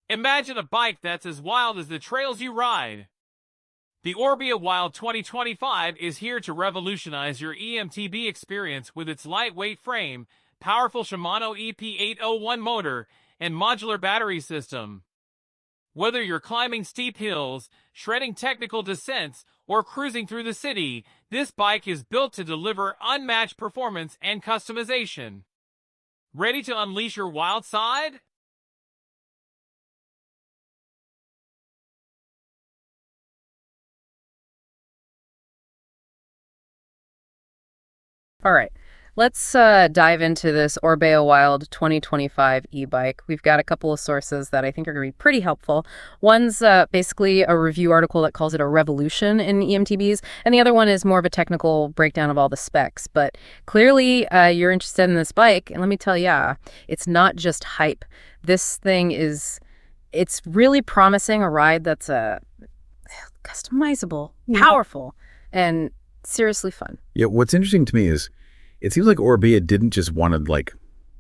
Imagine a bike that's as wild as the trails you ride. The Orbea Wild 2025 is here to revolutionize your EMTB experience with its lightweight frame, powerful Shimano EP801 motor, and modular battery system. Whether you're climbing steep hills, shredding technical descents, or cruising through the city, this bike is built to deliver unmatched performance and customization. Ready to unleash your wild side? All right, let's dive into this Orbea Wild 2025 e-bike. We've got a couple of sources that I think are going to be pretty helpful. One's basically a review article that calls it a revolution in EMTBs, and the other one is more of a technical breakdown of all the specs. But clearly, you're interested in this bike, and let me tell you, it's not just hype. This thing it's really promising a ride that's customizable, powerful, and seriously fun. Yeah, what's interesting to me is it seems like Orbea didn't just want to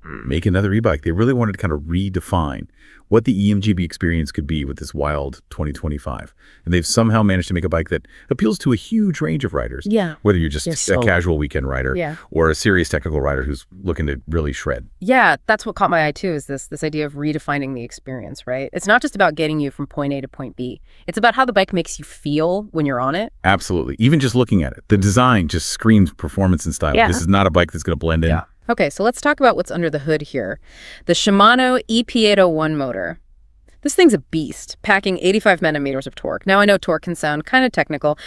make another e-bike. They really wanted to kind of redefine what the EMGB experience could be with this Wild 2025. And they've somehow managed to make a bike that appeals to a huge range of riders. Yeah. Whether you're just a casual weekend rider or a serious technical rider who's looking to really shred. Yeah, that's what caught my eye too, is this idea of redefining the experience, right? It's not just about getting you from point A to point B. It's about how the bike makes you feel when you're on it. Absolutely. Even just looking at it. The design just screams performance and style. Yeah. This is not a bike that's going to blend in. Yeah. Okay, so let's talk about what's under the hood here. The Shimano EP801 motor. This thing's a beast, packing 85 newton-meters of torque. Now, I know torque can sound kind of technical,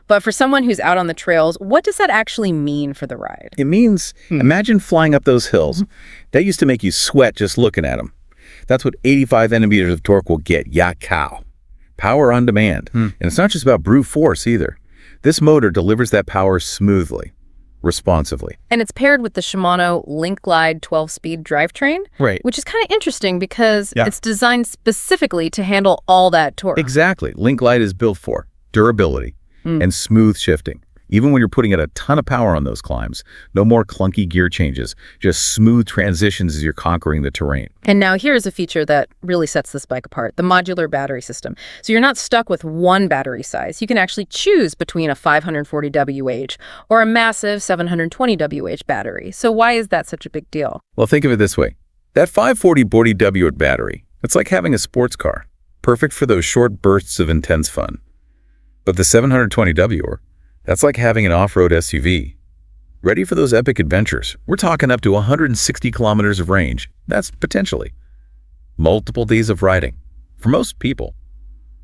but for someone who's out on the trails, what does that actually mean for the ride? It means, imagine flying up those hills. That used to make you sweat just looking at them. That's what 85 newton-meters of torque will get. Ya cow. Power on demand. And it's not just about brute force either. This motor delivers that power smoothly, responsively. And it's paired with the Shimano Link Glide 12-speed drivetrain, Right. which is kind of interesting because it's designed specifically to handle all that torque. Exactly. Link Glide is built for durability and smooth shifting. Even when you're putting out a ton of power on those climbs, no more clunky gear changes, just smooth transitions as you're conquering the terrain. And now here's a feature that really sets this bike apart, the modular battery system. So you're not stuck with one battery size. You can actually choose between a 540 WH or a massive 720 WH battery. So why is that such a big deal? Well, think of it this way. That 540 WH battery, it's like having a sports car, perfect for those short bursts of intense fun. But the 720W, that's like having an off-road SUV. Ready for those epic adventures. We're talking up to 160 kilometers of range. That's potentially multiple days of riding for most people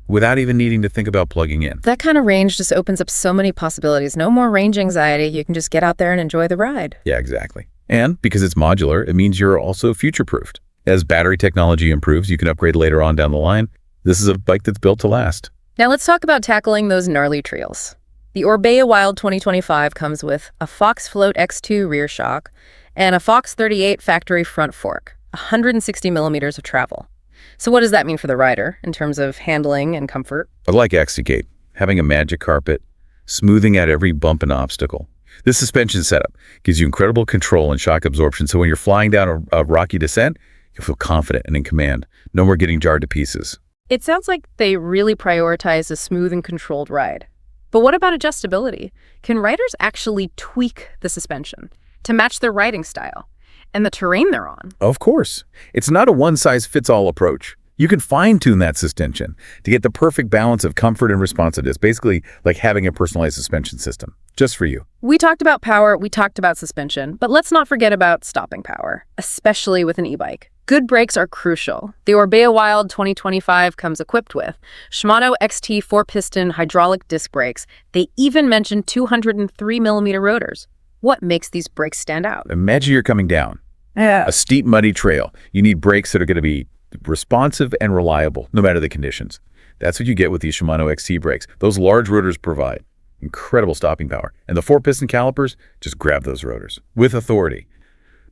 without even needing to think about plugging in. That kind of range just opens up so many possibilities. No more range anxiety. You can just get out there and enjoy the ride. Yeah, exactly. And because it's modular, it means you're also future-proofed. As battery technology improves, you can upgrade later on down the line. This is a bike that's built to last. Now let's talk about tackling those gnarly trails. The Orbea Wild 2025 comes with a Fox Float X2 rear shock and a Fox 38 factory front fork, 160 millimeters of travel. So what does that mean for the rider in terms of handling and comfort? I like Extricate, having a magic carpet, smoothing out every bump and obstacle. This suspension setup gives you incredible control and shock absorption, so when you're flying down a rocky descent, you'll feel confident and in command. No more getting jarred to pieces. It sounds like they really prioritize a smooth and controlled ride. But what about adjustability? Can riders actually tweak the suspension to match their riding style and the terrain they're on? Of course. It's not a one-size-fits-all approach. You can fine-tune that suspension to get the perfect balance of comfort and responsiveness, basically like having a personalized suspension system, just for you. We talked about power, we talked about suspension, but let's not forget about stopping power, especially with an e-bike. Good brakes are crucial. The Orbea Wild 2025 comes equipped with Shimano XT 4-piston hydraulic disc brakes. They even mention 203 millimeter rotors. What makes these brakes stand out? Imagine you're coming down a steep, muddy trail. You need brakes that are going to be responsive and reliable, no matter the conditions. That's what you get with these Shimano XT brakes. Those large rotors provide incredible stopping power. And the 4-piston calipers just grab those rotors with authority.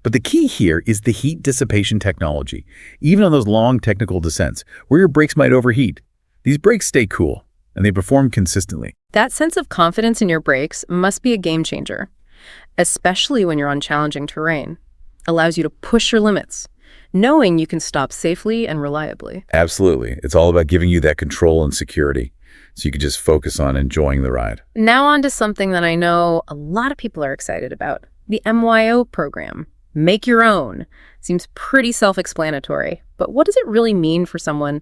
But the key here is the heat dissipation technology. Even on those long technical descents, where your brakes might overheat, these brakes stay cool, and they perform consistently. That sense of confidence in your brakes must be a game changer, especially when you're on challenging terrain. Allows you to push your limits. knowing you can stop safely and reliably. Absolutely. It's all about giving you that control and security so you can just focus on enjoying the ride. Now on to something that I know a lot of people are excited about, the MYO program. Make your own. Seems pretty self-explanatory, but what does it really mean for someone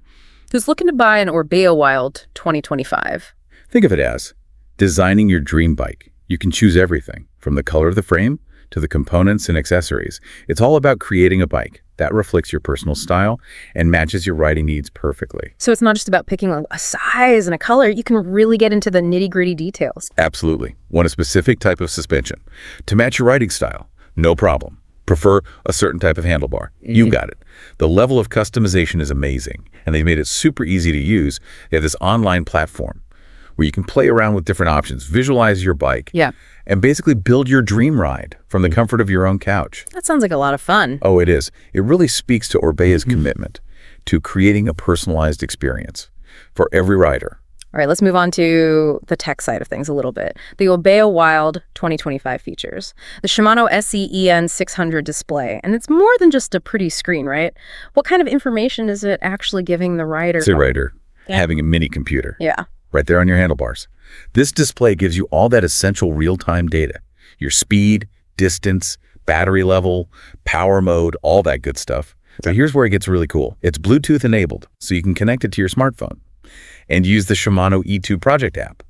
who's looking to buy an Orbea Wild 2025? Think of it as designing your dream bike. You can choose everything, from the color of the frame to the components and accessories. It's all about creating a bike that reflects your personal style and matches your riding needs perfectly. So it's not just about picking a size and a color. You can really get into the nitty-gritty details. Absolutely. Want a specific type of suspension to match your riding style? No problem. Prefer a certain type of handlebar? You got it. The level of customization is amazing, and they've made it super easy to use. They have this online platform where you can play around with different options, visualize your bike, and basically build your dream ride from the comfort of your own couch. That sounds like a lot of fun. Oh, it is. It really speaks to Orbea's commitment to creating a personalized experience for every rider. All right, let's move on to the tech side of things a little bit. The Orbea Wild 2025 features. The Shimano SE-EN 600 display. And it's more than just a pretty screen, right? What kind of information is it actually giving the rider? It's a rider having a mini computer. Yeah. Right there on your handlebars. This display gives you all that essential real-time data. Your speed, distance, battery level, power mode, all that good stuff. But here's where it gets really cool. It's Bluetooth enabled, so you can connect it to your smartphone and use the Shimano E2 project app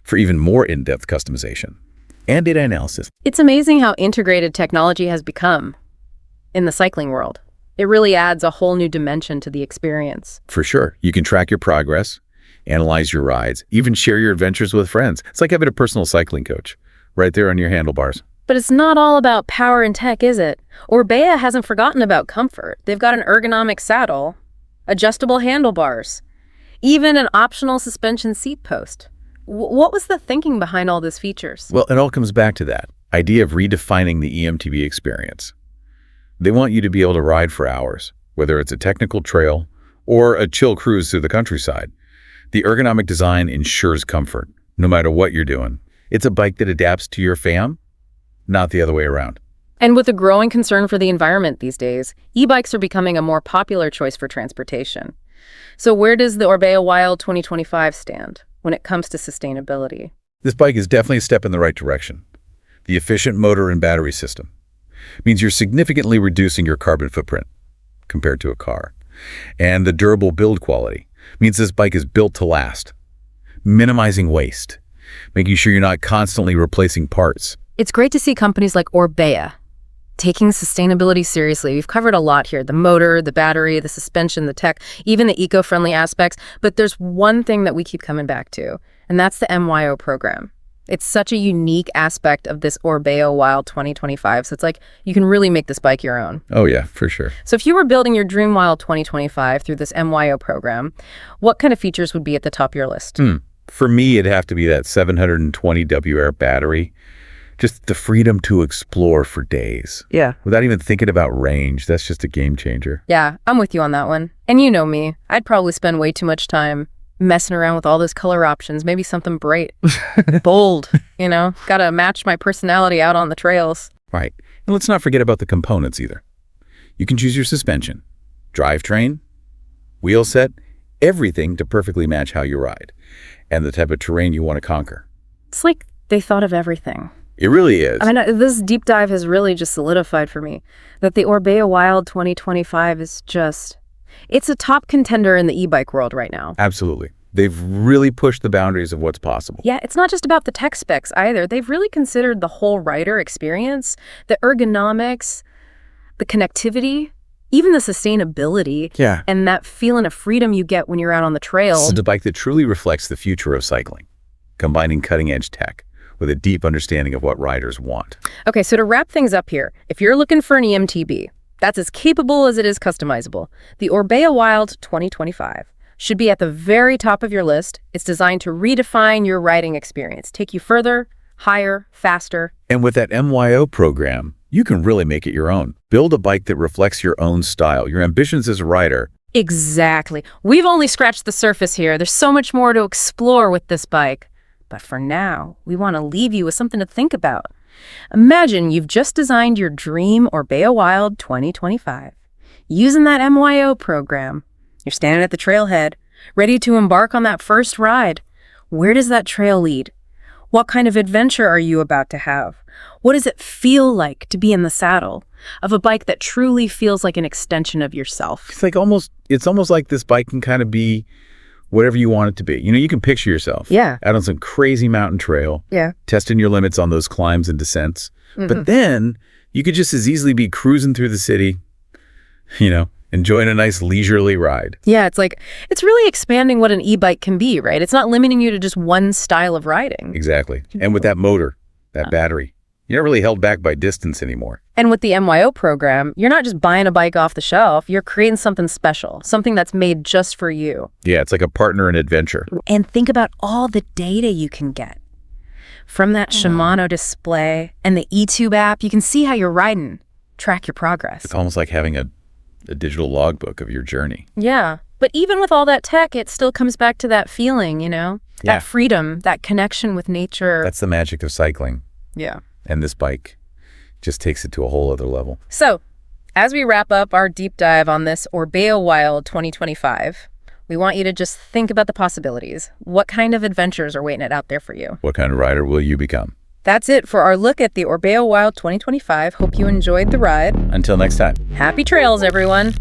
for even more in-depth customization and data analysis. It's amazing how integrated technology has become in the cycling world. It really adds a whole new dimension to the experience. For sure. You can track your progress, analyze your rides, even share your adventures with friends. It's like having a personal cycling coach right there on your handlebars. But it's not all about power and tech, is it? Orbea hasn't forgotten about comfort. They've got an ergonomic saddle, adjustable handlebars, even an optional suspension seat post. What was the thinking behind all these features? Well, it all comes back to that idea of redefining the EMTB experience. They want you to be able to ride for hours, whether it's a technical trail or a chill cruise through the countryside. The ergonomic design ensures comfort, no matter what you're doing. It's a bike that adapts to your fam, not the other way around. And with a growing concern for the environment these days, e-bikes are becoming a more popular choice for transportation. So where does the Orbea Wild 2025 stand when it comes to sustainability? This bike is definitely a step in the right direction. The efficient motor and battery system means you're significantly reducing your carbon footprint compared to a car. And the durable build quality means this bike is built to last, minimizing waste, making sure you're not constantly replacing parts. It's great to see companies like Orbea taking sustainability seriously. We've covered a lot here: the motor, the battery, the suspension, the tech, even the eco-friendly aspects. But there's one thing that we keep coming back to, and that's the MYO program. It's such a unique aspect of this Orbea Wild 2025. So it's like you can really make this bike your own. Oh yeah, for sure. So if you were building your Dream Wild 2025 through this MYO program, what kind of features would be at the top of your list? For me, it'd have to be that 720 WR battery. Just the freedom to explore for days. Yeah. Without even thinking about range. That's just a game changer. Yeah, I'm with you on that one. And you know me, I'd probably spend way too much time messing around with all those color options, maybe something bright, bold, gotta match my personality out on the trails. Right. And let's not forget about the components either. You can choose your suspension, drivetrain, wheel set, everything to perfectly match how you ride and the type of terrain you want to conquer. It's like they thought of everything. It really is. I mean, this deep dive has really just solidified for me that the Orbea Wild 2025 is it's a top contender in the e-bike world right now. Absolutely. They've really pushed the boundaries of what's possible. Yeah, it's not just about the tech specs either. They've really considered the whole rider experience, the ergonomics, the connectivity, even the sustainability. Yeah. And that feeling of freedom you get when you're out on the trail. This is a bike that truly reflects the future of cycling, combining cutting-edge tech with a deep understanding of what riders want. Okay, so to wrap things up here, if you're looking for an EMTB that's as capable as it is customizable, the Orbea Wild 2025 should be at the very top of your list. It's designed to redefine your riding experience, take you further, higher, faster. And with that MYO program, you can really make it your own. Build a bike that reflects your own style, your ambitions as a rider. Exactly. We've only scratched the surface here. There's so much more to explore with this bike. But for now, we want to leave you with something to think about. Imagine you've just designed your dream Orbea Wild 2025. using that MYO program. You're standing at the trailhead, ready to embark on that first ride. Where does that trail lead? What kind of adventure are you about to have? What does it feel like to be in the saddle of a bike that truly feels like an extension of yourself? It's almost like this bike can kind of be whatever you want it to be. You can picture yourself out on some crazy mountain trail, testing your limits on those climbs and descents. But then you could just as easily be cruising through the city, enjoying a nice leisurely ride. Yeah, it's really expanding what an e-bike can be, right? It's not limiting you to just one style of riding. Exactly. And with that motor, that battery, you're not really held back by distance anymore. And with the MYO program, you're not just buying a bike off the shelf, you're creating something special, something that's made just for you. Yeah, it's like a partner in adventure. And think about all the data you can get. From that Shimano display and the eTube app, you can see how you're riding, track your progress. It's almost like having a digital logbook of your journey. Yeah, but even with all that tech, it still comes back to that feeling, that freedom, that connection with nature. That's the magic of cycling. Yeah. And this bike just takes it to a whole other level. So, as we wrap up our deep dive on this Orbea Wild 2025, we want you to just think about the possibilities. What kind of adventures are waiting out there for you? What kind of rider will you become? That's it for our look at the Orbea Wild 2025. Hope you enjoyed the ride. Until next time. Happy trails, everyone.